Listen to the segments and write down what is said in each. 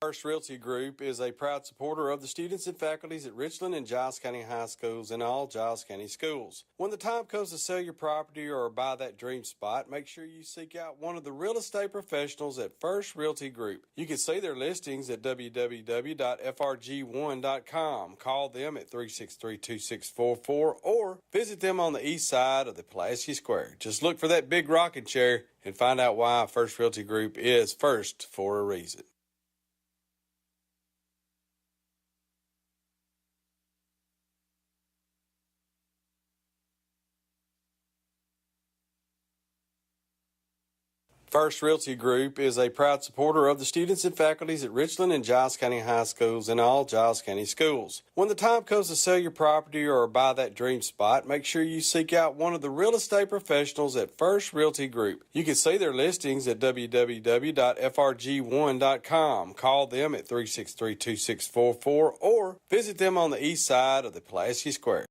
First Realty Group is a proud supporter of the students and faculties at Richland and Giles County High Schools and all Giles County schools. When the time comes to sell your property or buy that dream spot, make sure you seek out one of the real estate professionals at First Realty Group. You can see their listings at www.frg1.com. Call them at 363-2644 or visit them on the east side of the Pulaski Square. Just look for that big rocking chair and find out why First Realty Group is first for a reason. First Realty Group is a proud supporter of the students and faculties at Richland and Giles County High Schools and all Giles County schools. When the time comes to sell your property or buy that dream spot, make sure you seek out one of the real estate professionals at First Realty Group. You can see their listings at www.frg1.com. Call them at 363-2644 or visit them on the east side of the Pulaski Square.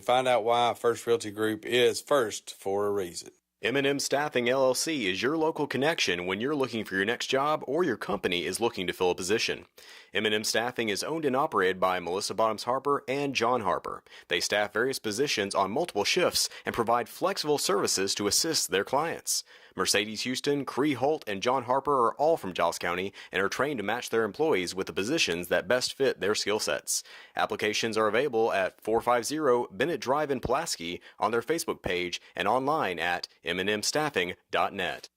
Find out why First Realty Group is first for a reason. M&M Staffing LLC is your local connection when you're looking for your next job or your company is looking to fill a position. M&M Staffing is owned and operated by Melissa Bottoms Harper and John Harper. They staff various positions on multiple shifts and provide flexible services to assist their clients. Mercedes Houston, Cree Holt, and John Harper are all from Giles County and are trained to match their employees with the positions that best fit their skill sets. Applications are available at 450 Bennett Drive in Pulaski, on their Facebook page, and online at mnmstaffing.net.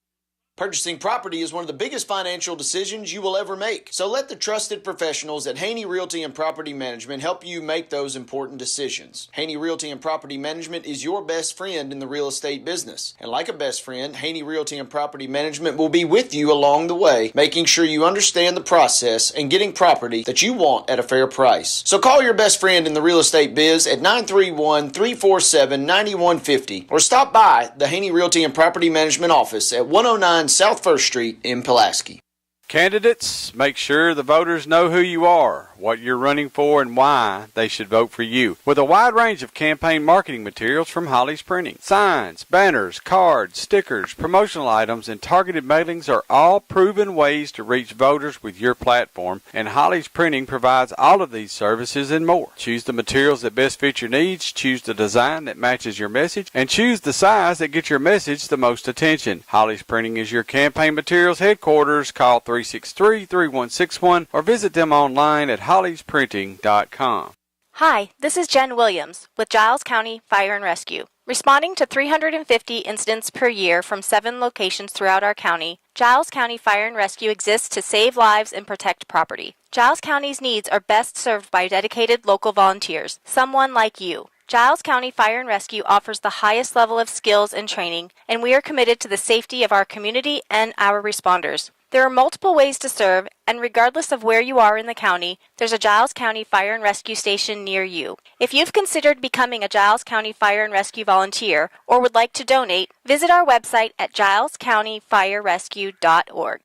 Purchasing property is one of the biggest financial decisions you will ever make. So let the trusted professionals at Haney Realty and Property Management help you make those important decisions. Haney Realty and Property Management is your best friend in the real estate business. And like a best friend, Haney Realty and Property Management will be with you along the way, making sure you understand the process and getting property that you want at a fair price. So call your best friend in the real estate biz at 931-347-9150 or stop by the Haney Realty and Property Management office at 109 South 1st Street in Pulaski. Candidates, make sure the voters know who you are, what you're running for, and why they should vote for you. With a wide range of campaign marketing materials from Holly's Printing. Signs, banners, cards, stickers, promotional items, and targeted mailings are all proven ways to reach voters with your platform, and Holly's Printing provides all of these services and more. Choose the materials that best fit your needs, choose the design that matches your message, and choose the size that gets your message the most attention. Holly's Printing is your campaign materials headquarters. Call 363-3161 or visit them online at hollysprinting.com. Hi, this is Jen Williams with Giles County Fire and Rescue. Responding to 350 incidents per year from 7 locations throughout our county, Giles County Fire and Rescue exists to save lives and protect property. Giles County's needs are best served by dedicated local volunteers, someone like you. Giles County Fire and Rescue offers the highest level of skills and training, and we are committed to the safety of our community and our responders. There are multiple ways to serve, and regardless of where you are in the county, there's a Giles County Fire and Rescue station near you. If you've considered becoming a Giles County Fire and Rescue volunteer or would like to donate, visit our website at gilescountyfirerescue.org.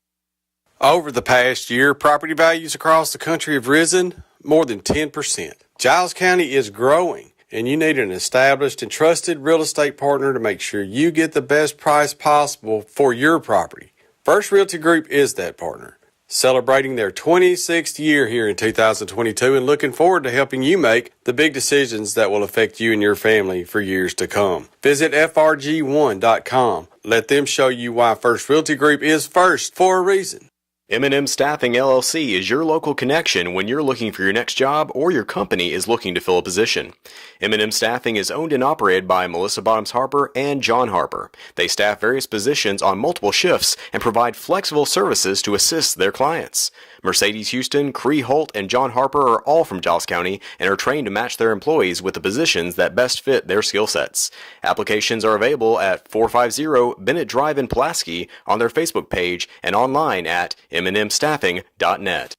Over the past year, property values across the country have risen more than 10%. Giles County is growing, and you need an established and trusted real estate partner to make sure you get the best price possible for your property. First Realty Group is that partner, celebrating their 26th year here in 2022 and looking forward to helping you make the big decisions that will affect you and your family for years to come. Visit frg1.com. Let them show you why First Realty Group is first for a reason. M&M Staffing LLC is your local connection when you're looking for your next job or your company is looking to fill a position. M&M Staffing is owned and operated by Melissa Bottoms Harper and John Harper. They staff various positions on multiple shifts and provide flexible services to assist their clients. Mercedes Houston, Cree Holt, and John Harper are all from Giles County and are trained to match their employees with the positions that best fit their skill sets. Applications are available at 450 Bennett Drive in Pulaski, on their Facebook page, and online at mnmstaffing.net.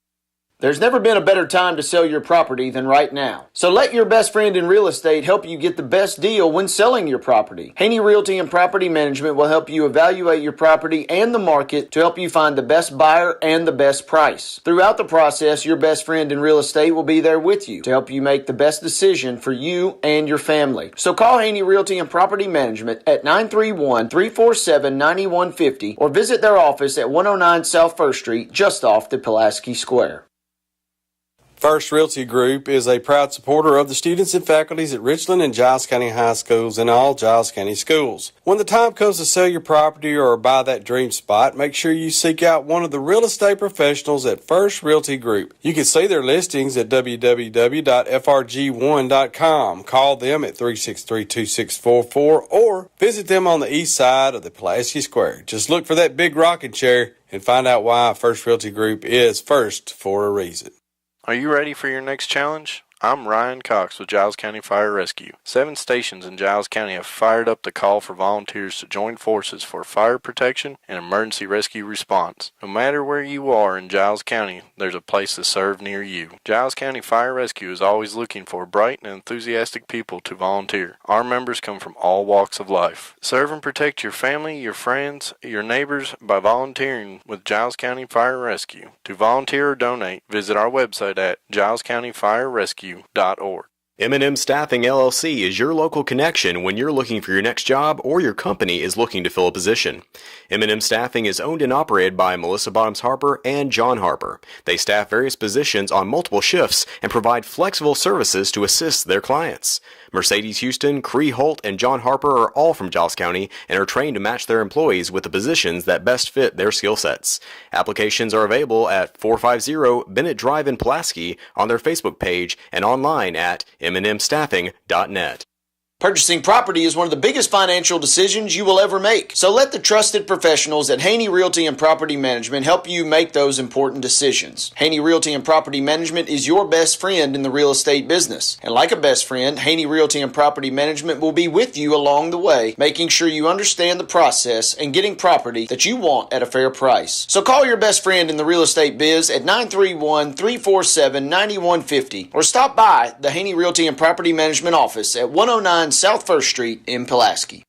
There's never been a better time to sell your property than right now. So let your best friend in real estate help you get the best deal when selling your property. Haney Realty and Property Management will help you evaluate your property and the market to help you find the best buyer and the best price. Throughout the process, your best friend in real estate will be there with you to help you make the best decision for you and your family. So call Haney Realty and Property Management at 931-347-9150 or visit their office at 109 South 1st Street just off the Pulaski Square. First Realty Group is a proud supporter of the students and faculties at Richland and Giles County High Schools and all Giles County schools. When the time comes to sell your property or buy that dream spot, make sure you seek out one of the real estate professionals at First Realty Group. You can see their listings at www.frg1.com. Call them at 363-2644 or visit them on the east side of the Pulaski Square. Just look for that big rocking chair and find out why First Realty Group is first for a reason. Are you ready for your next challenge? I'm Ryan Cox with Giles County Fire Rescue. 7 stations in Giles County have fired up the call for volunteers to join forces for fire protection and emergency rescue response. No matter where you are in Giles County, there's a place to serve near you. Giles County Fire Rescue is always looking for bright and enthusiastic people to volunteer. Our members come from all walks of life. Serve and protect your family, your friends, your neighbors by volunteering with Giles County Fire Rescue. To volunteer or donate, visit our website at gilescountyfirerescue.org. M&M Staffing LLC is your local connection when you're looking for your next job or your company is looking to fill a position. M&M Staffing is owned and operated by Melissa Bottoms Harper and John Harper. They staff various positions on multiple shifts and provide flexible services to assist their clients. Mercedes Houston, Cree Holt, and John Harper are all from Giles County and are trained to match their employees with the positions that best fit their skill sets. Applications are available at 450 Bennett Drive in Pulaski, on their Facebook page, and online at mnmstaffing.net. Purchasing property is one of the biggest financial decisions you will ever make. So let the trusted professionals at Haney Realty and Property Management help you make those important decisions. Haney Realty and Property Management is your best friend in the real estate business. And like a best friend, Haney Realty and Property Management will be with you along the way, making sure you understand the process and getting property that you want at a fair price. So call your best friend in the real estate biz at 931-347-9150 or stop by the Haney Realty and Property Management office at 109 South 1st Street in Pulaski.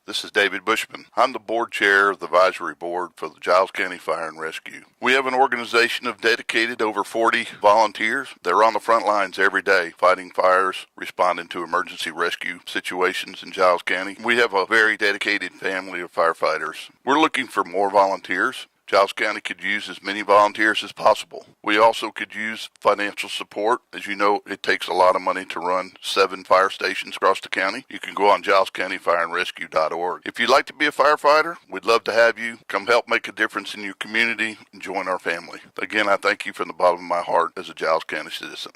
This is David Bushman. I'm the board chair of the advisory board for the Giles County Fire and Rescue. We have an organization of dedicated over 40 volunteers. They're on the front lines every day fighting fires, responding to emergency rescue situations in Giles County. We have a very dedicated family of firefighters. We're looking for more volunteers. Giles County could use as many volunteers as possible. We also could use financial support. As you know, it takes a lot of money to run 7 fire stations across the county. You can go on gilescountyfireandrescue.org. If you'd like to be a firefighter, we'd love to have you. Come help make a difference in your community and join our family. Again, I thank you from the bottom of my heart as a Giles County citizen.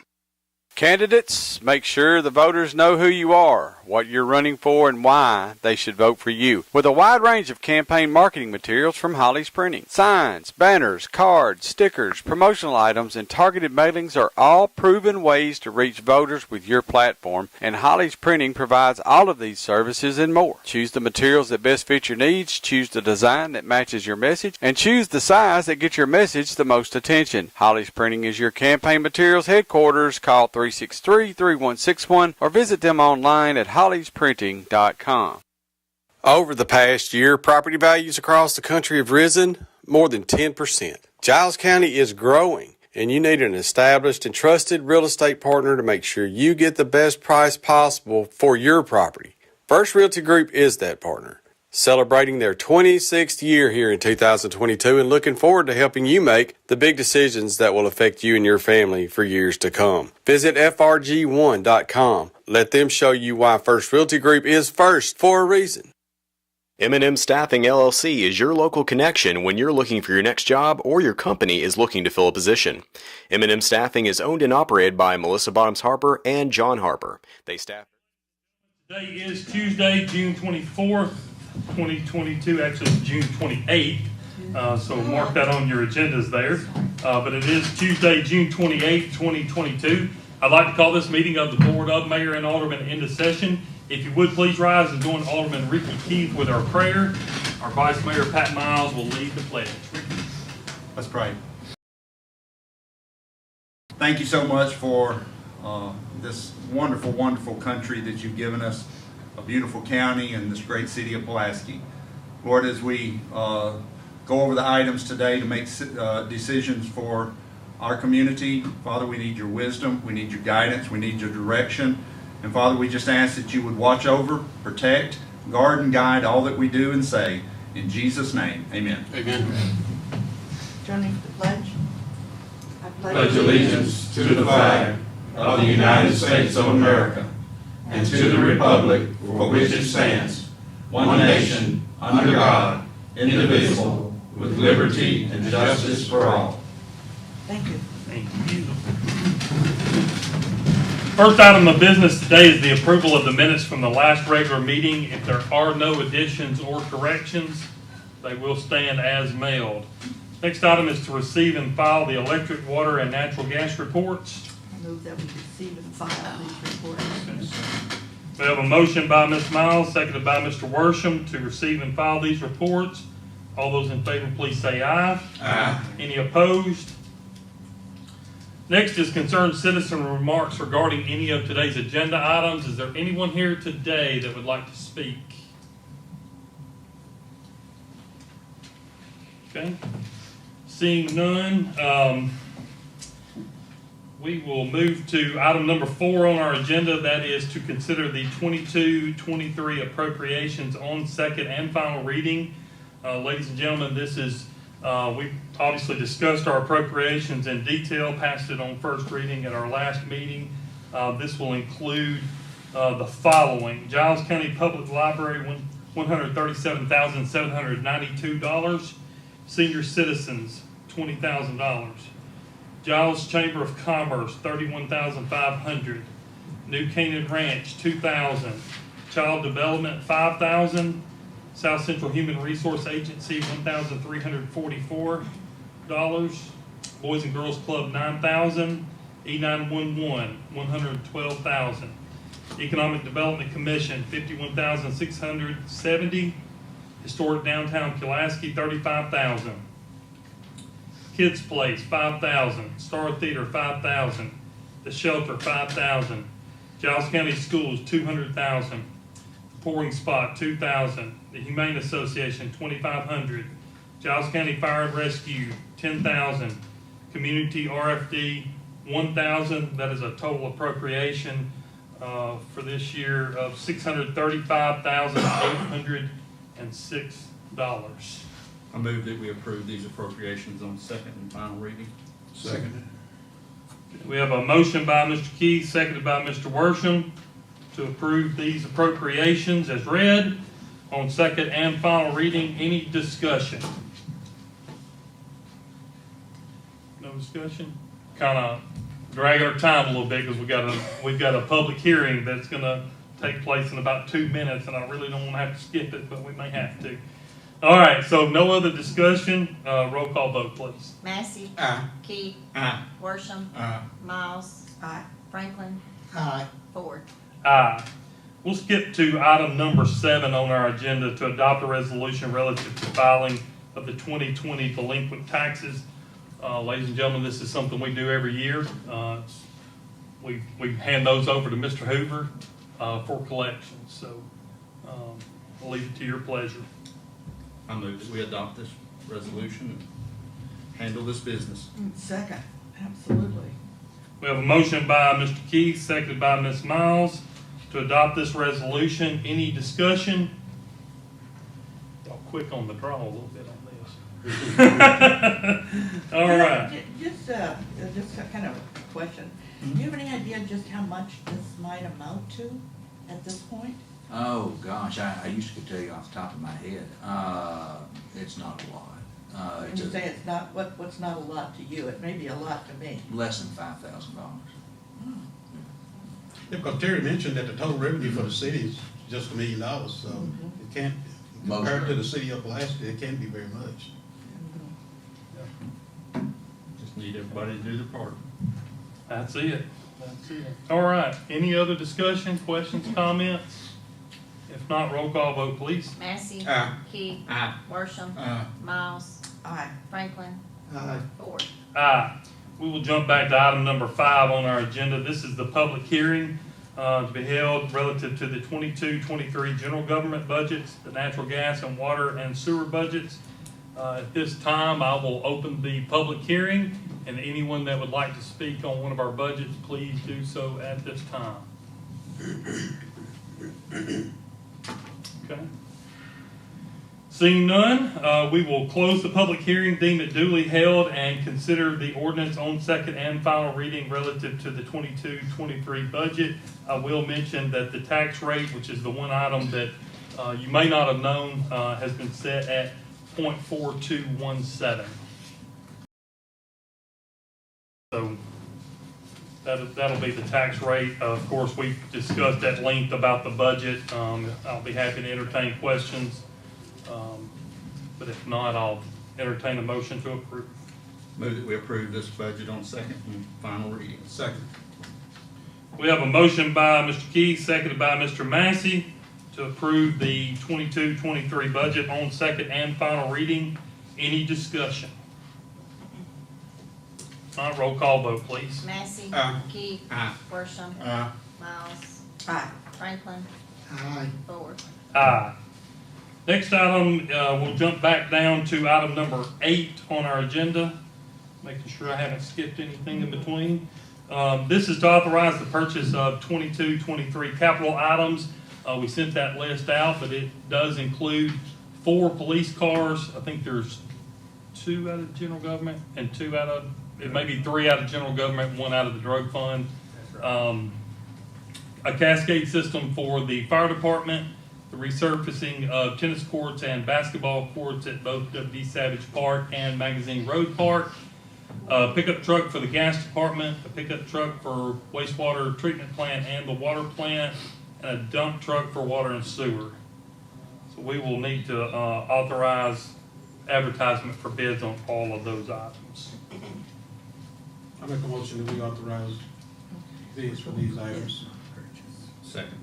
Candidates, make sure the voters know who you are, what you're running for, and why they should vote for you. With a wide range of campaign marketing materials from Holly's Printing. Signs, banners, cards, stickers, promotional items, and targeted mailings are all proven ways to reach voters with your platform, and Holly's Printing provides all of these services and more. Choose the materials that best fit your needs, choose the design that matches your message, and choose the size that gets your message the most attention. Holly's Printing is your campaign materials headquarters. Call 363-3161 or visit them online at hollysprinting.com. Over the past year, property values across the country have risen more than 10%. Giles County is growing, and you need an established and trusted real estate partner to make sure you get the best price possible for your property. First Realty Group is that partner, celebrating their 26th year here in 2022 and looking forward to helping you make the big decisions that will affect you and your family for years to come. Visit frg1.com. Let them show you why First Realty Group is first for a reason. M&M Staffing LLC is your local connection when you're looking for your next job or your company is looking to fill a position. M&M Staffing is owned and operated by Melissa Bottoms Harper and John Harper. They staff. Today is Tuesday, June 24th. 2022, actually it's June 28th, so mark that on your agendas there. But it is Tuesday, June 28th, 2022. I'd like to call this meeting of the Board of Mayor and Aldermen into session. If you would please rise and join Alderman Ricky Keith with our prayer. Our Vice Mayor Pat Miles will lead the pledge. Ricky. Let's pray. Thank you so much for this wonderful, wonderful country that you've given us, a beautiful county and this great city of Pulaski. Lord, as we go over the items today to make decisions for our community, Father, we need your wisdom, we need your guidance, we need your direction. And Father, we just ask that you would watch over, protect, guard, and guide all that we do and say. In Jesus' name, amen. Amen. Joining the pledge. I Pledge allegiance to the flag of the United States of America and to the republic for which it stands, one nation, under God, indivisible, with liberty and justice for all. Thank you. Thank you. First item of business today is the approval of the minutes from the last regular meeting. If there are no additions or corrections, they will stand as mailed. Next item is to receive and file the electric, water, and natural gas reports. I move that we receive and file these reports. We have a motion by Ms. Miles, seconded by Mr. Worsham to receive and file these reports. All those in favor, please say aye. Aye. Any opposed? Next is concerned citizen remarks regarding any of today's agenda items. Is there anyone here today that would like to speak? Okay. Seeing none, we will move to item number 4 on our agenda. That is to consider the 22-23 appropriations on second and final reading. Ladies and gentlemen, this is we obviously discussed our appropriations in detail, passed it on first reading at our last meeting. This will include the following: Giles County Public Library, $137,792. Senior Citizens, $20,000. Giles Chamber of Commerce, $31,500. New Canaan Ranch, $2,000. Child Development, $5,000. South Central Human Resource Agency, $1,344. Boys and Girls Club, $9,000. E911, $112,000. Economic Development Commission, $51,670. Historic Downtown Pulaski, $35,000. Kids Place, $5,000. Star Theater, $5,000. The Shelter, $5,000. Giles County Schools, $200,000. The Pouring Spot, $2,000. The Humane Association, $2,500. Giles County Fire and Rescue, $10,000. Community RFD, $1,000. That is a total appropriation for this year of $635,806. I move that we approve these appropriations on second and final reading. Second. We have a motion by Mr. Keith, seconded by Mr. Worsham, to approve these appropriations as read on second and final reading. Any discussion? No discussion? Kind of dragging our time a little bit because we've got a public hearing that's going to take place in about 2 minutes, and I really don't want to have to skip it, but we may have to. All right, so no other discussion. Roll call vote, please. Massey. Aye. Key. Aye. Worsham. Aye. Miles. Aye. Franklin. Aye. Ford. Aye. We'll skip to item number 7 on our agenda to adopt a resolution relative to filing of the 2020 delinquent taxes. Ladies and gentlemen, this is something we do every year. We hand those over to Mr. Hoover for collection. So I'll leave it to your pleasure. I move that we adopt this resolution and handle this business. Second, absolutely. We have a motion by Mr. Keith, seconded by Ms. Miles, to adopt this resolution. Any discussion? Y'all quick on the draw a little bit on this. All right. Just a kind of a question. Do you have any idea just how much this might amount to at this point? Oh, gosh, I used to tell you off the top of my head. It's not a lot. When you say it's not, what's not a lot to you? It may be a lot to me. Less than $5,000. Yeah, because Terry mentioned that the total revenue for the city is just $1 million, so it can't, compared to the city of Pulaski, it can't be very much. Just need everybody to do their part. That's it. All right. Any other discussion, questions, comments? If not, roll call vote, please. Massey. Aye. Key. Aye. Worsham. Aye. Miles. Aye. Franklin. Aye. Ford. Aye. We will jump back to item number 5 on our agenda. This is the public hearing to be held relative to the 22-23 general government budgets, the natural gas and water and sewer budgets. At this time, I will open the public hearing, and anyone that would like to speak on one of our budgets, please do so at this time. Okay. Seeing none, we will close the public hearing, deem it duly held, and consider the ordinance on second and final reading relative to the 22-23 budget. I will mention that the tax rate, which is the one item that you may not have known, has been set at 0.4217. So that'll be the tax rate. Of course, we've discussed at length about the budget. I'll be happy to entertain questions. But if not, I'll entertain a motion to approve. Move that we approve this budget on second and final reading. Second. We have a motion by Mr. Key, seconded by Mr. Massey, to approve the 22-23 budget on second and final reading. Any discussion? All right, roll call vote, please. Massey. Aye. Key. Aye. Worsham. Aye. Miles. Aye. Franklin. Aye. Ford. Aye. Next item, we'll jump back down to item number 8 on our agenda, making sure I haven't skipped anything in between. This is to authorize the purchase of 22-23 capital items. We sent that list out, but it does include 4 police cars. I think there's 2 out of general government and 2 out of, it may be 3 out of general government, 1 out of the drug fund. A cascade system for the fire department, the resurfacing of tennis courts and basketball courts at both W.D. Savage Park and Magazine Road Park, a pickup truck for the gas department, a pickup truck for wastewater treatment plant and the water plant, and a dump truck for water and sewer. So we will need to authorize advertisement for bids on all of those items. I make a motion that we authorize bids for these items. Second.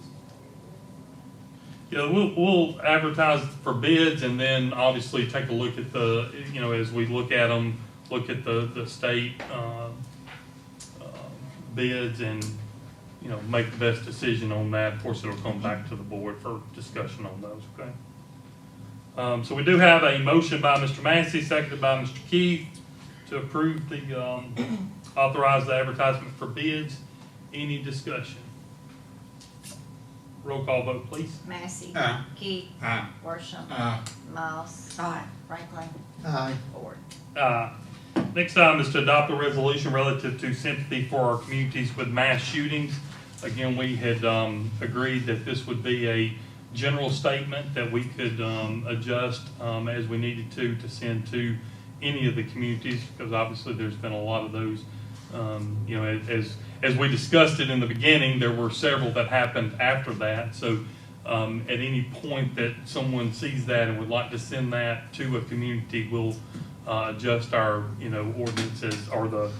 Yeah, we'll advertise for bids, and then obviously take a look at the, as we look at them, look at the state bids, and make the best decision on that. Of course, it'll come back to the board for discussion on those. Okay. So we do have a motion by Mr. Massey, seconded by Mr. Keith, to approve the authorize the advertisement for bids. Any discussion? Roll call vote, please. Massey. Aye. Key. Aye. Worsham. Aye. Miles. Aye. Franklin. Aye. Ford. Next item is to adopt a resolution relative to sympathy for our communities with mass shootings. Again, we had agreed that this would be a general statement that we could adjust as we needed to send to any of the communities, because obviously there's been a lot of those. As we discussed it in the beginning, there were several that happened after that. So at any point that someone sees that and would like to send that to a community, we'll adjust our ordinances or the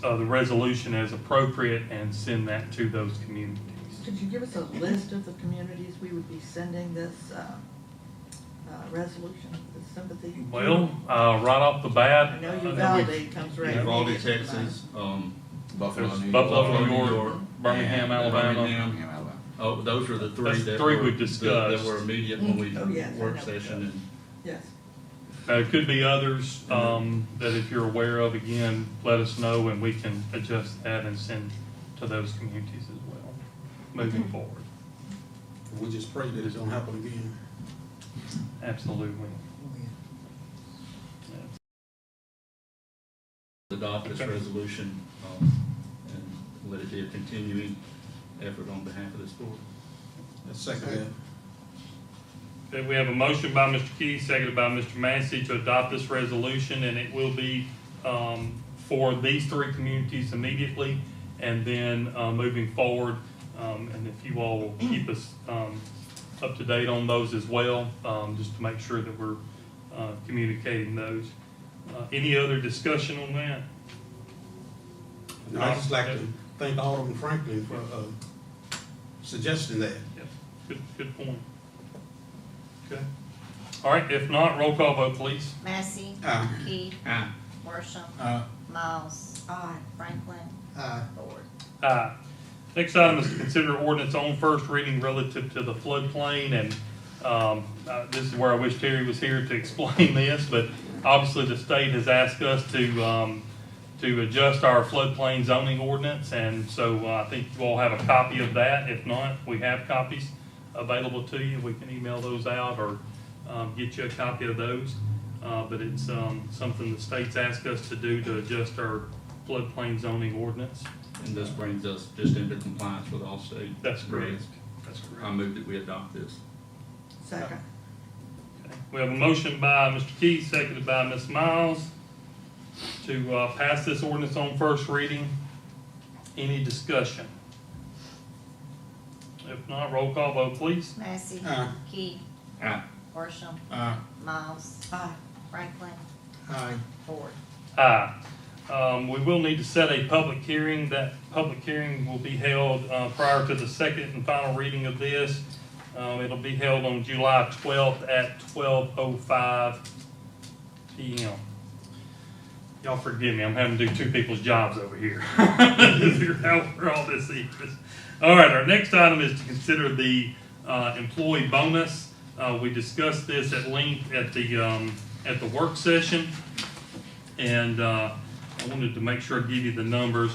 resolution as appropriate and send that to those communities. Could you give us a list of the communities we would be sending this resolution, this sympathy? Well, right off the bat, I know Uvalde comes right. Uvalde, Texas, Buffalo, Buffalo, New York, Birmingham, Alabama. Birmingham. Oh, those were the 3 That's that 3 were, we've discussed. that were immediate when we Oh, yes, I work know. session and. Yes. It could be others that if you're aware of, again, let us know and we can adjust that and send to those communities as well, moving forward. We just pray that it don't happen again. Absolutely. Adopt this Okay. resolution and let it be a continuing effort on behalf of this board. Let's second that. Okay, we have a motion by Mr. Key, seconded by Mr. Massey to adopt this resolution, and it will be for these 3 communities immediately, and then moving forward. And if you all will keep us up to date on those as well, just to make sure that we're communicating those. Any other discussion on that? And I'd just like to thank Alderman Franklin for suggesting that. Yes, good point. Okay. All right, if not, roll call vote, please. Massey. Aye. Key. Aye. Worsham. Miles. Aye. Franklin. Ford. Aye. Next item is to consider ordinance on first reading relative to the floodplain, and this is where I wish Terry was here to explain this, but obviously the state has asked us to adjust our floodplain zoning ordinance, and so I think you all have a copy of that. If not, we have copies available to you. We can email those out or get you a copy of those. But it's something the state's asked us to do to adjust our floodplain zoning ordinance. And this brings us just into compliance with all state. That's correct. regs. That's correct. I move that we adopt this. Second. Okay. We have a motion by Mr. Keith, seconded by Ms. Miles, to pass this ordinance on first reading. Any discussion? If not, roll call vote, please. Massey. Key. Aye. Worsham. Miles. Aye. Franklin. Ford. Aye. We will need to set a public hearing. That public hearing will be held prior to the second and final reading of this. It'll be held on July 12th at 12:05 p.m. Y'all forgive me, I'm having to do two people's jobs over here. Figure out where all this is. All right, our next item is to consider the employee bonus. We discussed this at length at the work session, and I wanted to make sure I give you the numbers.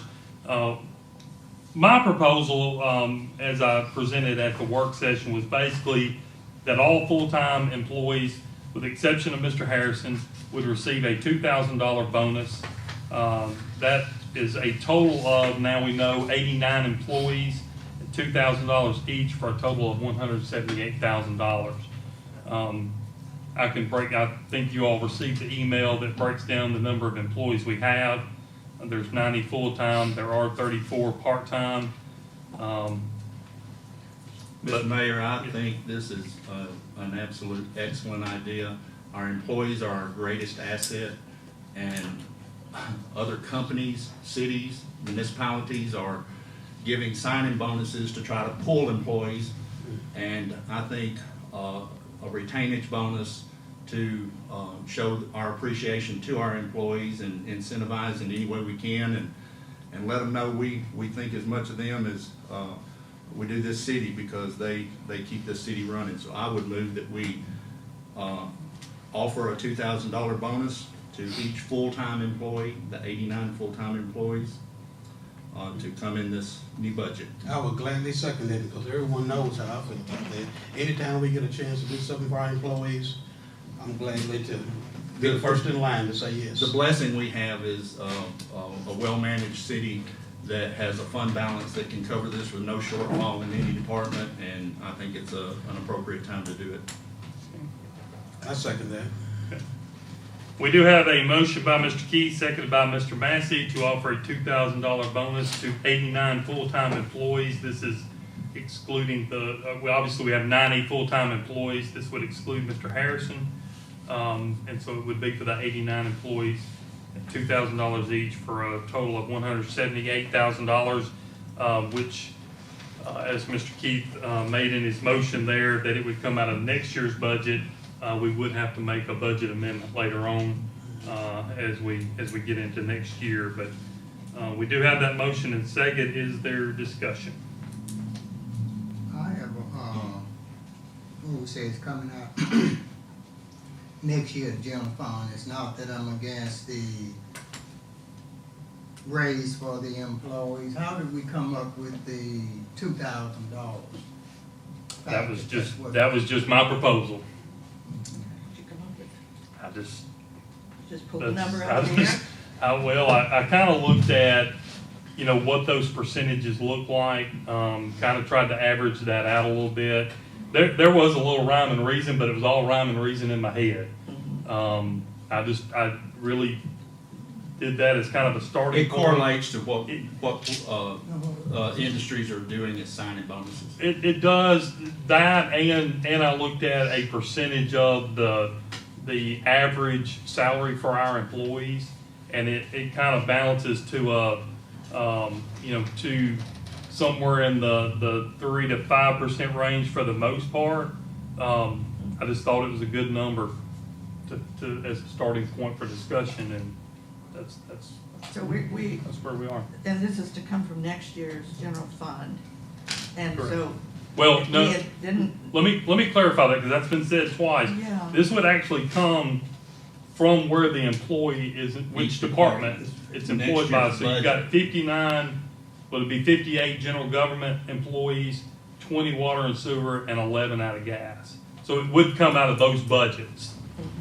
My proposal, as I presented at the work session, was basically that all full-time employees, with the exception of Mr. Harrison, would receive a $2,000 bonus. That is a total of, now we know, 89 employees, $2,000 each, for a total of $178,000. I think you all received the email that breaks down the number of employees we have. There's 90 full-time, there are 34 part-time. Mr. Mayor, I think this is an absolute excellent idea. Our employees are our greatest asset, and other companies, cities, municipalities are giving sign-in bonuses to try to pull employees. And I think a retainage bonus to show our appreciation to our employees and incentivize in any way we can, and let them know we think as much of them as we do this city, because they keep this city running. So I would move that we offer a $2,000 bonus to each full-time employee, the 89 full-time employees, to come in this new budget. I would gladly second that, because everyone knows how I feel about that. Anytime we get a chance to do something for our employees, I'm gladly to be the first in line to say yes. The blessing we have is a well-managed city that has a fund balance that can cover this with no shortfall in any department, and I think it's an appropriate time to do it. I second that. We do have a motion by Mr. Keith, seconded by Mr. Massey, to offer a $2,000 bonus to 89 full-time employees. This is excluding obviously we have 90 full-time employees. This would exclude Mr. Harrison. And so it would be for the 89 employees at $2,000 each, for a total of $178,000, which, as Mr. Keith made in his motion there, that it would come out of next year's budget. We would have to make a budget amendment later on as we get into next year. But we do have that motion and second. Is there discussion? I have who says coming out next year's general fund. It's not that I'm against the raise for the employees. How did we come up with the $2,000? That was just my proposal. I just pull the number out of the air? I kind of looked at, what those percentages look like, kind of tried to average that out a little bit. There was a little rhyme and reason, but it was all rhyme and reason in my head. I really did that as kind of a starting It point. correlates to what industries are doing as signing bonuses. It does that, and I looked at a percentage of the average salary for our employees, and it kind of balances to to somewhere in the 3 to 5% range for the most part. I just thought it was a good number to as a starting point for discussion, and So we, that's where we are. and this is to come from next year's general fund, and so. Well, if no, we didn't, let me clarify that, because that's been said twice. Yeah. This would actually come from where the employee is, which Each department department. it's Next employed by. year's So you've got 59, well, it'd be 58 general government employees, 20 water and sewer, and 11 out of gas. So it would come out of those budgets.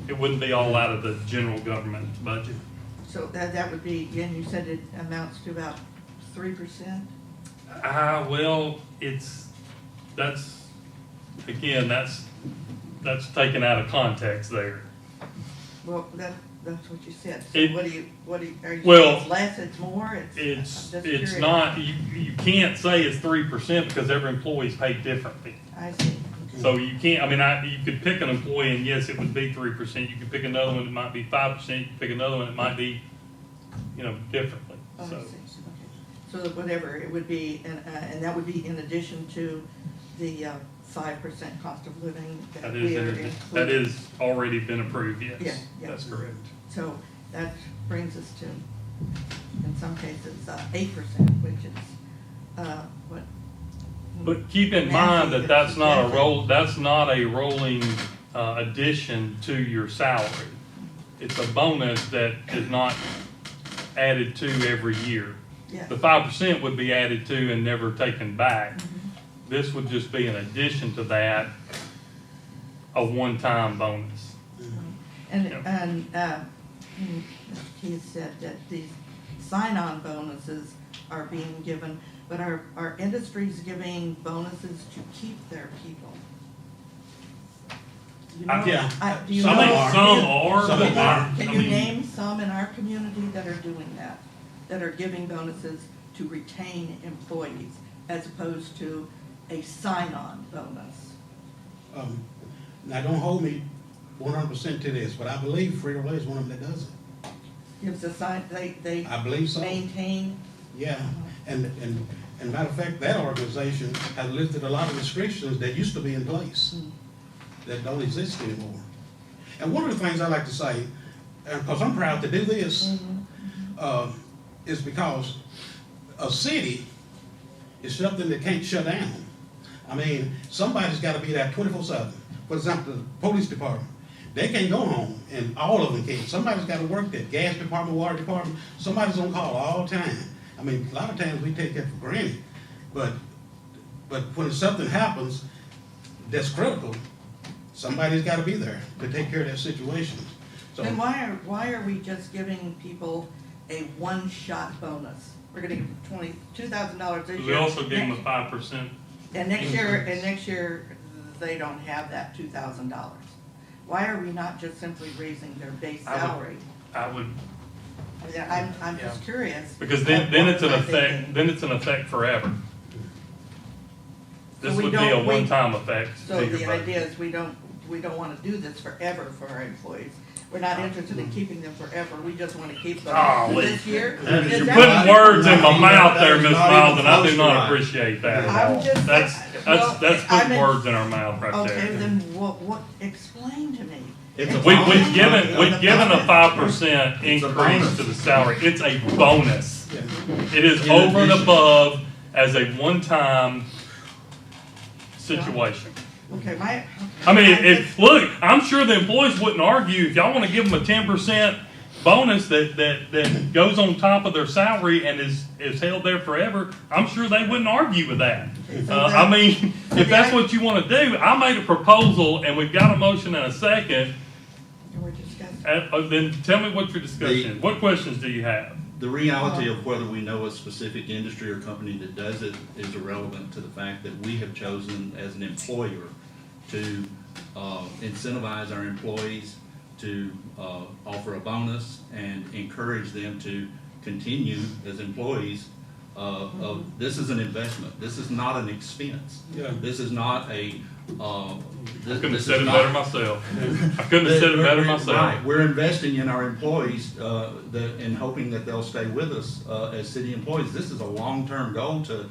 It wouldn't be all out of the general government budget. so that would be, again, you said it amounts to about 3%? Well, that's taken out of context there. Well, that's what you said. So It- what do you, are you Well, saying it's less, it's more? It's I'm just curious. not, you can't say it's 3% because every employee is paid differently. I see. So you can't, you could pick an employee and yes, it would be 3%. You could pick another one, it might be 5%. You could pick another one, it might be, differently. Oh, I see. So Okay. So that whatever, it would be, and that would be in addition to the 5% cost of living that that we are is, including. that is already been approved, yes. Yeah. That's correct. So that brings us to, in some cases, 8%, which is, what? But keep in mind that that's not a rolling addition to your salary. It's a bonus that is not added to every year. Yeah. The 5% would be added to and never taken back. This would just be in addition to that, a one-time bonus. And Keith said that these sign-on bonuses are being given, but are industries giving bonuses to keep their people? You know, Yeah. do you Some know- are. Some Can you- are. Can you name some in our community that are doing that, that are giving bonuses to retain employees as opposed to a sign-on bonus? Now, don't hold me 100% to this, but I believe Frito-Lay is one of them that does it. Gives a sign, they I believe so. maintain, Yeah, and matter of fact, that organization has lifted a lot of restrictions that used to be in place that don't exist anymore. And one of the things I like to say, because I'm proud to do this, is because a city is something that can't shut down. Somebody's got to be there 24/7. For example, the police department, they can't go home, and all of them can't. Somebody's got to work there. Gas department, water department, somebody's on call all the time. A lot of times we take that for granted, but when something happens that's critical, somebody's got to be there to take care of that situation. So, then why are we just giving people a one-shot bonus? We're gonna give $2,000 this year. We also gave them a 5%. And next year, they don't have that $2,000. Why are we not just simply raising their base salary? I would, I'm just curious. because then it's an effect, forever. So This we would be a don't- one-time effect. So to your the budget. idea is we don't wanna do this forever for our employees. We're not interested in keeping them forever, we just wanna keep them this year. You're putting words in my mouth there, Ms. Miles, and I do not appreciate that at I'm all. just- That's I putting mean- words in our mouth right Okay, there. then what, explain to me. It's a We've bonus. given a 5% It's a increase bonus. to the salary. It's a bonus. It is In over and addition. above as a one-time situation. Okay, Look, I'm sure the employees wouldn't argue, if y'all wanna give them a 10% bonus that goes on top of their salary and is held there forever, I'm sure they wouldn't argue with that. If that's what you wanna do, I made a proposal and we've got a motion and a second, we're discussing. then tell me what your discussion is. What questions do you have? The reality of whether we know a specific industry or company that does it is irrelevant to the fact that we have chosen as an employer to incentivize our employees to offer a bonus and encourage them to continue as employees. This is an investment. This is not an expense. Yeah. This is not a. I couldn't have said it better myself. I couldn't have said it better myself. Right. We're investing in our employees and hoping that they'll stay with us as city employees. This is a long-term goal to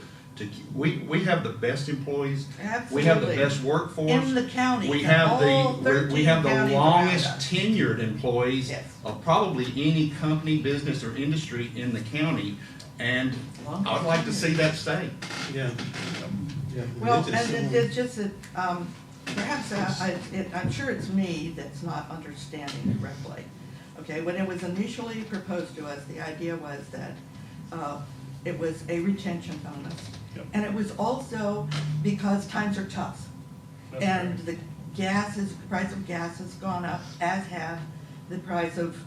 we have the best employees. We have the Absolutely. best workforce. In the county. We in have all we 13 have the counties longest around us. tenured employees Yes. of probably any company, business, or industry in the county, and I'd like to see that stay. Yeah. Yeah. Well, It's just- and it's just that, perhaps, I'm sure it's me that's not understanding correctly. Okay, when it was initially proposed to us, the idea was that, it was a retention bonus. Yep. And it was also because times are tough. That's And the price of gas has gone up, as have the price of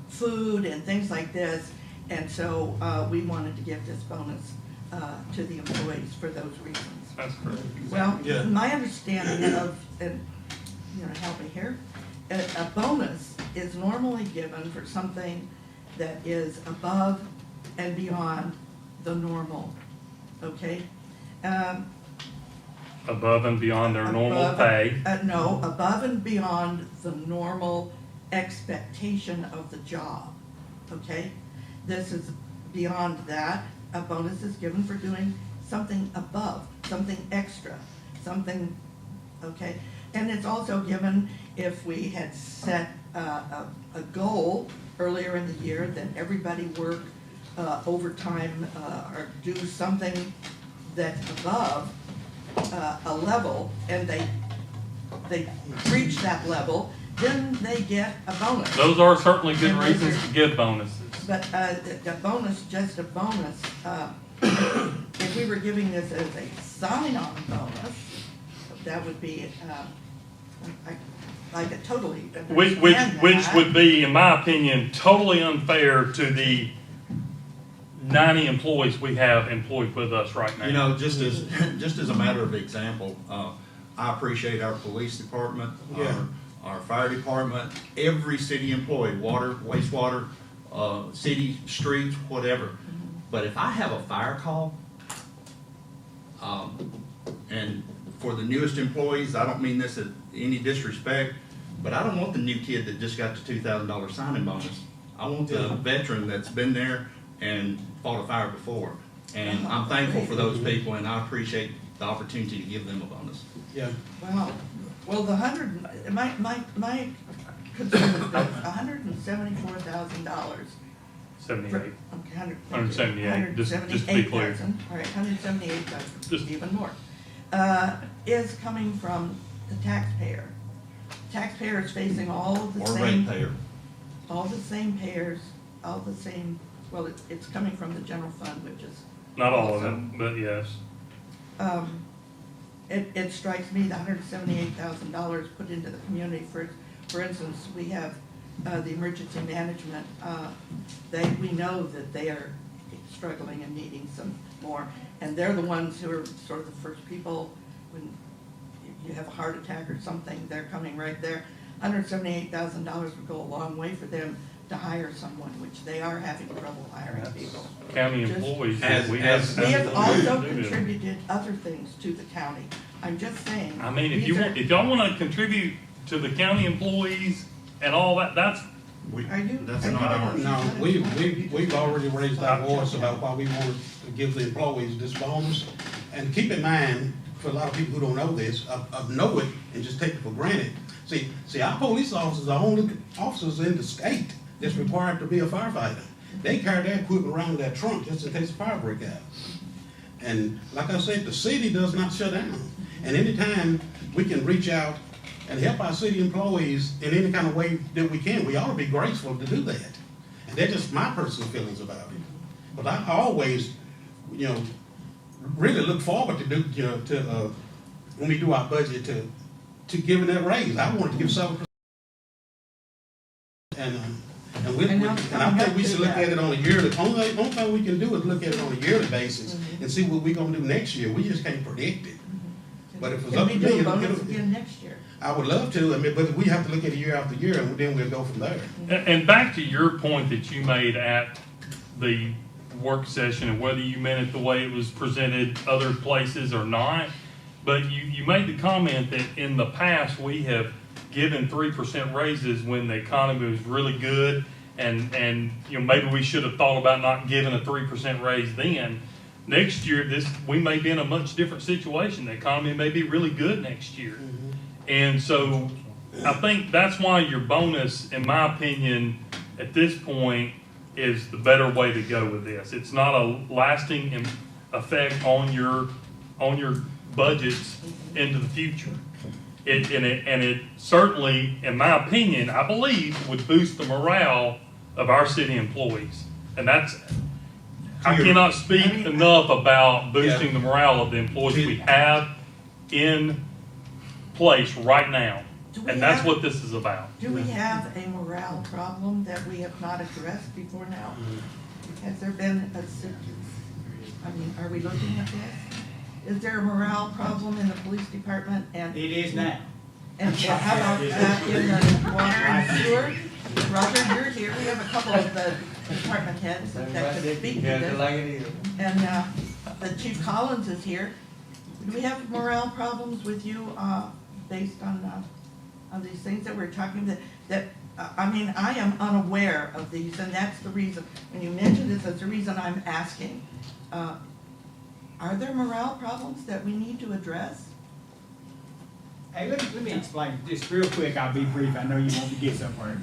food and things like this. And so, we wanted to give this bonus, to the employees for those reasons. That's correct. Well, Yeah. my understanding of, and, help me here, a bonus is normally given for something that is above and beyond the normal, okay? Above and beyond their normal Above- pay. No, above and beyond the normal expectation of the job, okay? This is beyond that. A bonus is given for doing something above, something extra, something, okay? And it's also given if we had set a goal earlier in the year that everybody work overtime or do something that's above a level, and they reach that level, then they get a bonus. Those are certainly good And those reasons are- to give bonuses. But the bonus, just a bonus, if we were giving this as a sign-on bonus, that would be, I could totally Which understand that. would be, in my opinion, totally unfair to the 90 employees we have employed with us right now. You know, just as a matter of example, I appreciate our police department, Yeah. our fire department, every city employee, water, wastewater, city, streets, whatever. But if I have a fire call, and for the newest employees, I don't mean this at any disrespect, but I don't want the new kid that just got the $2,000 signing bonus. I want the veteran that's been there and fought a fire before. And I'm thankful for those people, and I appreciate the opportunity to give them a bonus. Yeah. Wow. Well, my concern is that $174,000. 78. Okay, 178, just to be clear. 178,000, all right, 178,000, Just- even more, is coming from the taxpayer. Taxpayer is facing all of the Or same. ratepayer. All the same payers, all the same, well, it's coming from the general fund, which is. Not all of also- them, but yes. It strikes me the $178,000 put into the community. For instance, we have the emergency management. We know that they are struggling and needing some more, and they're the ones who are sort of the first people when you have a heart attack or something. They're coming right there. $178,000 would go a long way for them to hire someone, which they are having trouble hiring people. County Just- employees. As- we as- We have also do this. contributed other things to the county. I'm just saying. I mean, these are- if y'all want to contribute to the county employees and all that, that's, Are you? That's are not you- ours. No, we've already raised our voice about why we wanted to give the employees this bonus. And keep in mind, for a lot of people who don't know this, of know it and just take it for granted. See, our police officers are only officers in the state that's required to be a firefighter. They carry their equipment around in their trunk just in case a fire breaks out. And like I said, the city does not shut down. And anytime we can reach out and help our city employees in any kind of way that we can, we ought to be grateful to do that. And they're just my personal feelings about it. But I always, really look forward to when we do our budget to giving that raise. I wanted to give 7%. And I think we should look at it on a yearly. Only thing we can do is look at it on a yearly basis and see what we're gonna do next year. We just can't predict it. But if it's Can up we to do me, a bonus again next year? I would love to. But we have to look at it year after year, and then we'll go from there. and back to your point that you made at the work session and whether you meant it the way it was presented other places or not, but you made the comment that in the past we have given 3% raises when the economy was really good, and maybe we should have thought about not giving a 3% raise then. next year, we may be in a much different situation. The economy may be really good next year. And so I think that's why your bonus, in my opinion, at this point, is the better way to go with this. It's not a lasting effect on your budgets into the future. It certainly, in my opinion, I believe, would boost the morale of our city employees. And I cannot speak enough about boosting the morale of the employees we have in place right now. And that's what this is about. Do we have a morale problem that we have not addressed before now? Has there been are we looking at this? Is there a morale problem in the police department? And it is now. And how about in the water and sewer? Roger, you're here. We have a couple of the department heads that could speak to this. And the Chief Collins is here. Do we have morale problems with you based on these things that we're talking about? I am unaware of these, and that's the reason. When you mention this, that's the reason I'm asking. Are there morale problems that we need to address? Hey, let me explain just real quick. I'll be brief. I know you want to get somewhere.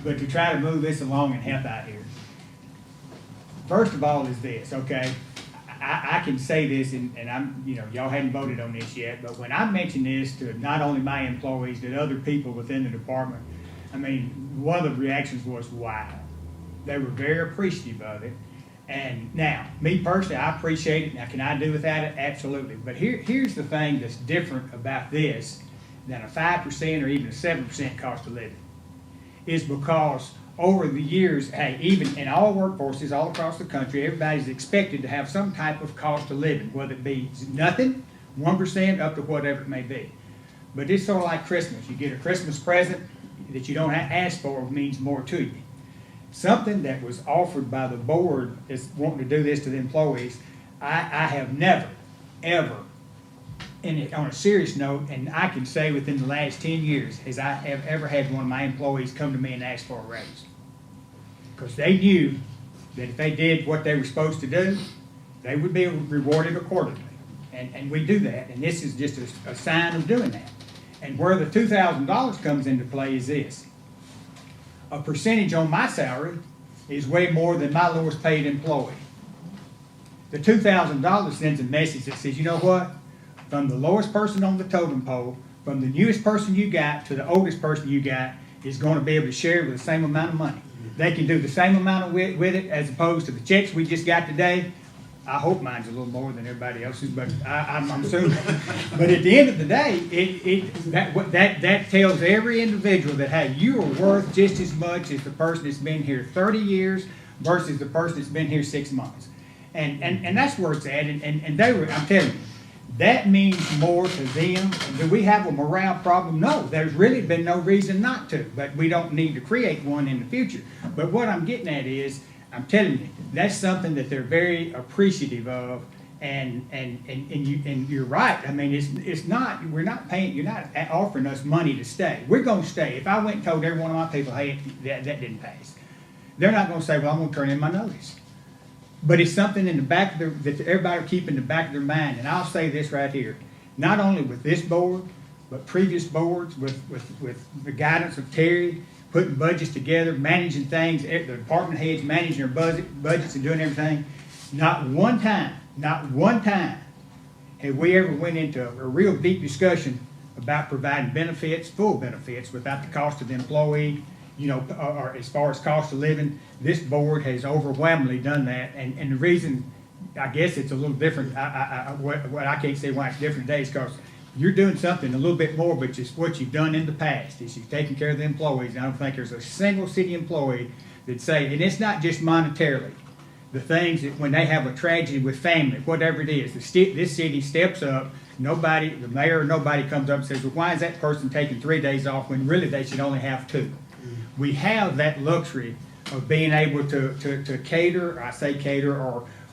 But to try to move this along and help out here. First of all is this, okay? I can say this, and I'm, y'all hadn't voted on this yet, but when I mentioned this to not only my employees, but other people within the department, one of the reactions was, wow. They were very appreciative of it. And now, me personally, I appreciate it. Now, can I do without it? Absolutely. But here's the thing that's different about this than a 5% or even a 7% cost of living, is because over the years, hey, even in all workforces all across the country, everybody's expected to have some type of cost of living, whether it be nothing, 1%, up to whatever it may be. But it's sort of like Christmas. You get a Christmas present that you don't ask for means more to you. Something that was offered by the board is wanting to do this to the employees. I have never, ever, on a serious note, and I can say within the last 10 years, as I have ever had one of my employees come to me and ask for a raise. Because they knew that if they did what they were supposed to do, they would be rewarded accordingly. And we do that, and this is just a sign of doing that. And where the $2,000 comes into play is this. A percentage on my salary is way more than my lowest paid employee. The $2,000 sends a message that says, you know what? From the lowest person on the totem pole, from the newest person you got to the oldest person you got, is going to be able to share with the same amount of money. They can do the same amount with it as opposed to the checks we just got today. I hope mine's a little more than everybody else's, but I'm assuming. But at the end of the day, that tells every individual that, hey, you are worth just as much as the person that's been here 30 years versus the person that's been here 6 months. And that's where it's at. And they were, I'm telling you, that means more to them. Do we have a morale problem? No, there's really been no reason not to, but we don't need to create one in the future. But what I'm getting at is, I'm telling you, that's something that they're very appreciative of, and you're right. It's not, we're not paying, you're not offering us money to stay. We're going to stay. If I went and told every one of my people, hey, that didn't pass, they're not going to say, well, I'm going to turn in my notice. But it's something in the back of their, that everybody will keep in the back of their mind. And I'll say this right here, not only with this board, but previous boards, with the guidance of Terry, putting budgets together, managing things, the department heads managing their budgets and doing everything. Not one time have we ever went into a real deep discussion about providing benefits, full benefits, without the cost of the employee, or as far as cost of living. This board has overwhelmingly done that, and the reason, I guess it's a little different, what I can't say why it's different today is because you're doing something a little bit more, but just what you've done in the past is you've taken care of the employees. I don't think there's a single city employee that say, and it's not just monetarily, the things that when they have a tragedy with family, whatever it is, this city steps up. Nobody, the mayor or nobody comes up and says, well, why is that person taking 3 days off when really they should only have 2? We have that luxury of being able to cater, I say cater,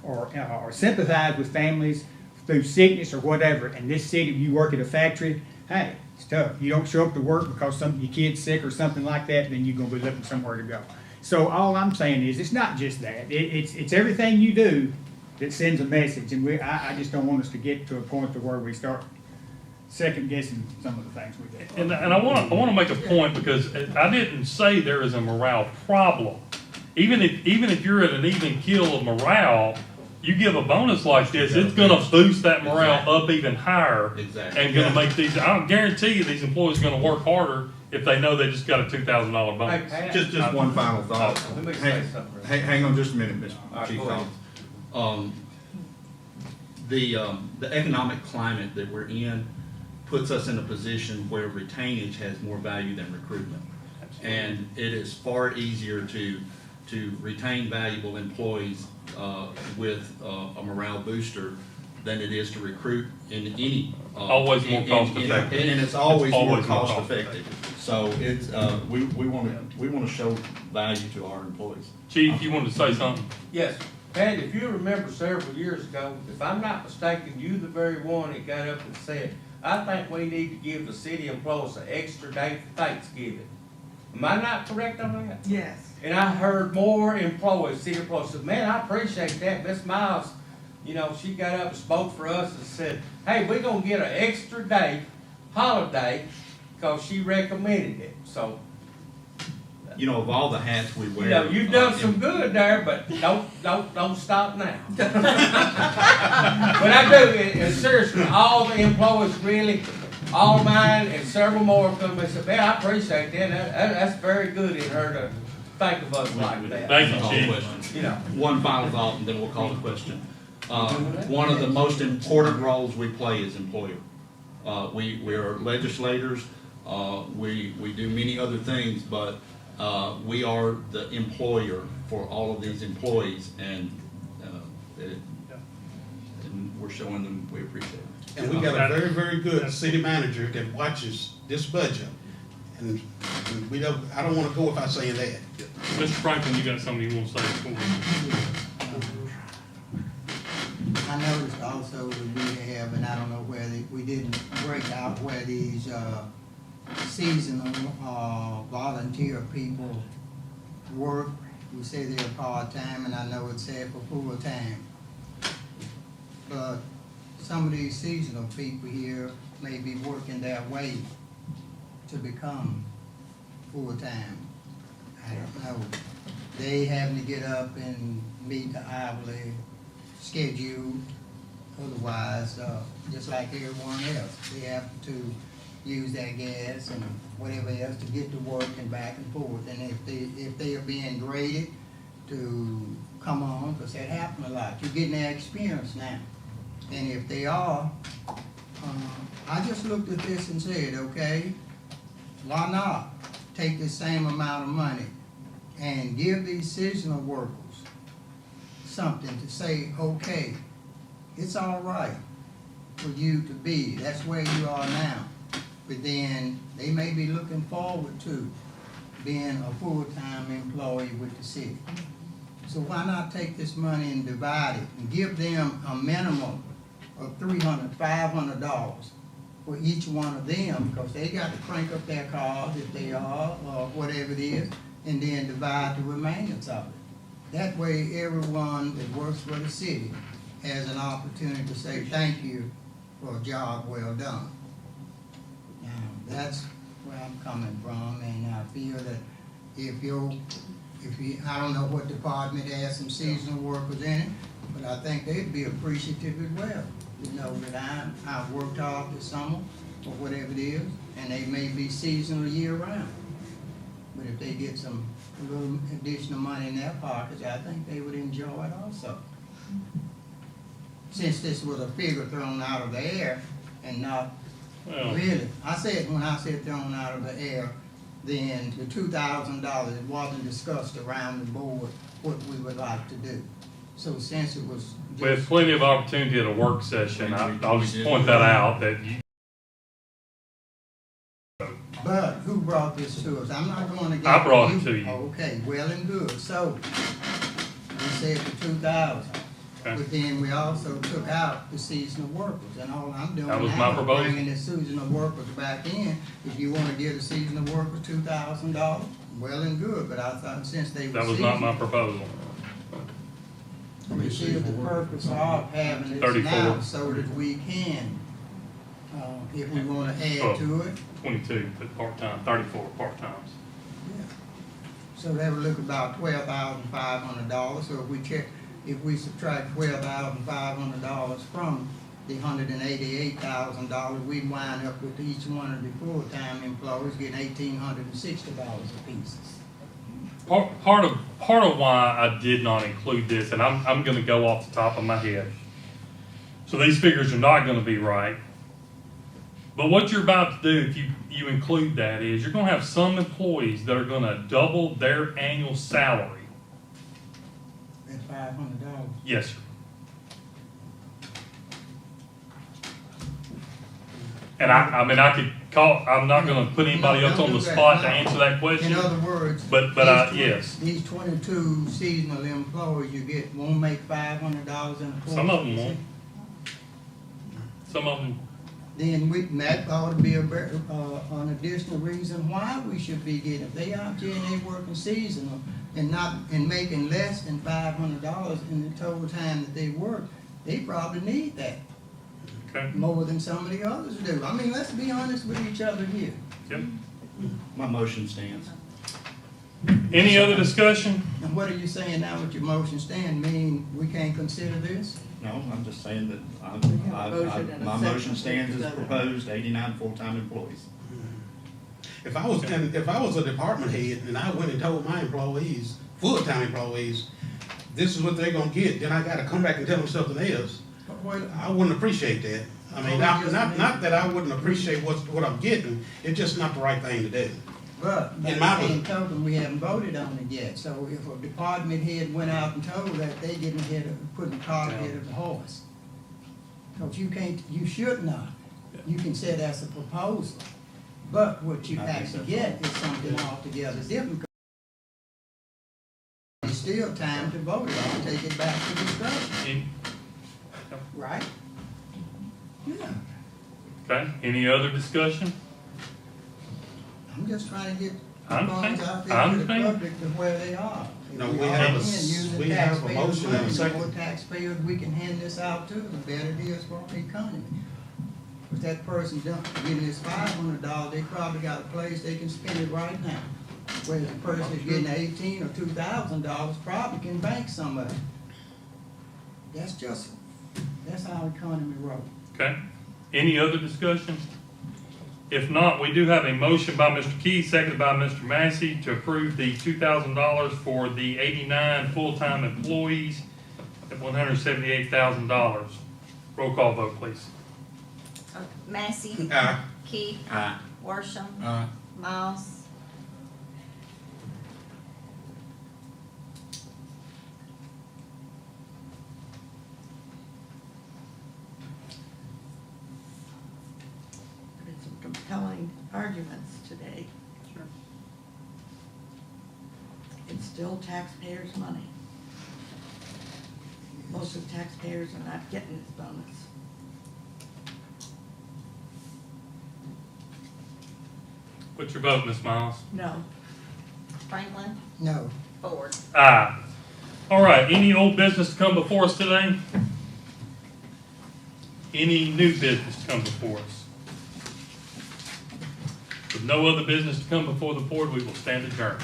or sympathize with families through sickness or whatever. In this city, you work at a factory, hey, it's tough. You don't show up to work because your kid's sick or something like that, then you're going to be looking somewhere to go. So all I'm saying is, it's not just that. It's everything you do that sends a message, and I just don't want us to get to a point to where we start second guessing some of the things we do. And I want to make a point, because I didn't say there is a morale problem. Even if you're at an even keel of morale, you give a bonus like this, it's going to boost that morale up even higher. Exactly. And going to make these, I guarantee you, these employees are going to work harder if they know they just got a $2,000 bonus. Just one final thought. Let me say something. Hang on just a minute, Mr. All right, Chief go ahead. Collins. The economic climate that we're in puts us in a position where retainage has more value than recruitment. And it is far easier to retain valuable employees with a morale booster than it is to recruit in any. Always more cost effective. And it's always more more cost cost effective. So it's, we want to show value to our employees. Chief, you wanted to say something? Yes, Pat, if you remember several years ago, if I'm not mistaken, you the very one that got up and said, I think we need to give the city employees an extra day for Thanksgiving. Am I not correct on that? Yes. And I heard more employees, city employees said, man, I appreciate that. Miss Miles, you know, she got up and spoke for us and said, hey, we're gonna get an extra day, holiday, because she recommended it. So, You know, of all the hats we wear. you know, you've done some good there, but don't stop now. But I do, and seriously, all the employees really, all mine and several more come and said, man, I appreciate that. That's very good in her to think of us like that. Thank you, Call Chief. the question. You know. One final thought, and then we'll call the question. One of the most important roles we play is employer. We are legislators, we do many other things, but we are the employer for all of these employees, and we're showing them we appreciate it. And we got a very, very good city manager that watches this budget. And I don't want to go without saying that. Mr. Franklin, you got something you want to say before? I noticed also that we have, and I don't know where we didn't break out where these seasonal volunteer people work. We say they're part-time, and I know it's said for full-time. But some of these seasonal people here may be working their way to become full-time. I don't know. They having to get up and meet the hourly schedule. Otherwise, just like everyone else, they have to use their gas and whatever else to get to work and back and forth. And if they are being graded to come on, because that happens a lot, you're getting that experience now. And if they are, I just looked at this and said, okay, why not take the same amount of money and give these seasonal workers something to say, okay, it's all right for you to be, that's where you are now. But then they may be looking forward to being a full-time employee with the city. So why not take this money and divide it and give them a minimum of $300, $500 for each one of them, because they got to crank up their cars if they are, or whatever it is, and then divide the remainders of it. That way, everyone that works for the city has an opportunity to say thank you for a job well done. Now, that's where I'm coming from, and I feel that if you, I don't know what department has some seasonal workers in it, but I think they'd be appreciative as well. You know that I've worked hard this summer, or whatever it is, and they may be seasonal year round. But if they get some little additional money in their pockets, I think they would enjoy it also. Since this was a figure thrown out of the air and not really, when I said thrown out of the air, then the $2,000, it wasn't discussed around the board what we would like to do. So since it was We have plenty of opportunity at a work session. I'll just point that out that you. But who brought this to us? I'm not going to get. I brought it to you. Okay, well and good. So we said the 2,000. Okay. But then we also took out the seasonal workers, and all I'm doing That was my now is proposal. bringing the seasonal workers back in. If you want to give the seasonal workers $2,000, well and good, but I thought since they were That was not my proposal. Which is the purpose of having this 34. now, so that we can, if we wanna add to it. 22, but part-time, 34 part-times. So that would look about $12,500, so if we subtract $12,500 from the $188,000, we'd wind up with each one of the full-time employees getting $1,860 apiece. Part of why I did not include this, and I'm going to go off the top of my head. So these figures are not going to be right. But what you're about to do, if you include that, is you're going to have some employees that are going to double their annual salary. That's $500. Yes, sir. And I could call. I'm not going to put anybody else on the spot to answer that question. In other words, but yes. These 22 seasonal employees won't make $500 in a quarter. Some of them won't. Some of them. Then that ought to be an additional reason why we should be getting. If they out there and they working seasonal and making less than $500 in the total time that they work, they probably need that. Okay. More than some of the others do. I mean, let's be honest with each other here. Yep. My motion stands. Any other discussion? And what are you saying now with your motion stand? Mean we can't consider this? No, I'm just saying that my motion motion stands as proposed, 89 full-time employees. If I was a department head and I went and told my employees, full-time employees, this is what they're gonna get, then I gotta come back and tell them something else. I wouldn't appreciate that. I mean, not that I wouldn't appreciate what I'm getting, it's just not the right thing to do. But In my same book. token, we haven't voted on it yet. So if a department head went out and told that, they getting ahead of, putting the cart ahead of the horse. Because you should not. You can say that's a proposal. But what you actually get is something altogether different. It's still time to vote it on, take it back to discussion. Right? Yeah. Okay. Any other discussion? I'm just trying to get I'm funds thinking- out there I'm to the thinking. public to where they are. No, If we have a- using we have a taxpayers' motion and a money, the second. more taxpayers we can hand this out to, the better it is for the economy. If that person getting this $500, they probably got a place they can spend it right now. Whereas the person that's getting $18 or $2,000 probably can bank some of it. That's how the economy rolls. Okay. Any other discussion? If not, we do have a motion by Mr. Key, seconded by Mr. Massey, to approve the $2,000 for the 89 full-time employees at $178,000. Roll call vote, please. Massey. Aye. Key. Aye. Worsham. Aye. Miles. Some compelling arguments today. Sure. It's still taxpayers' money. Most of the taxpayers are not getting this bonus. What's your vote, Ms. Miles? No. Franklin. No. Ford. Aye. All right, any old business to come before us today? Any new business to come before us? With no other business to come before the board, we will stand adjourned.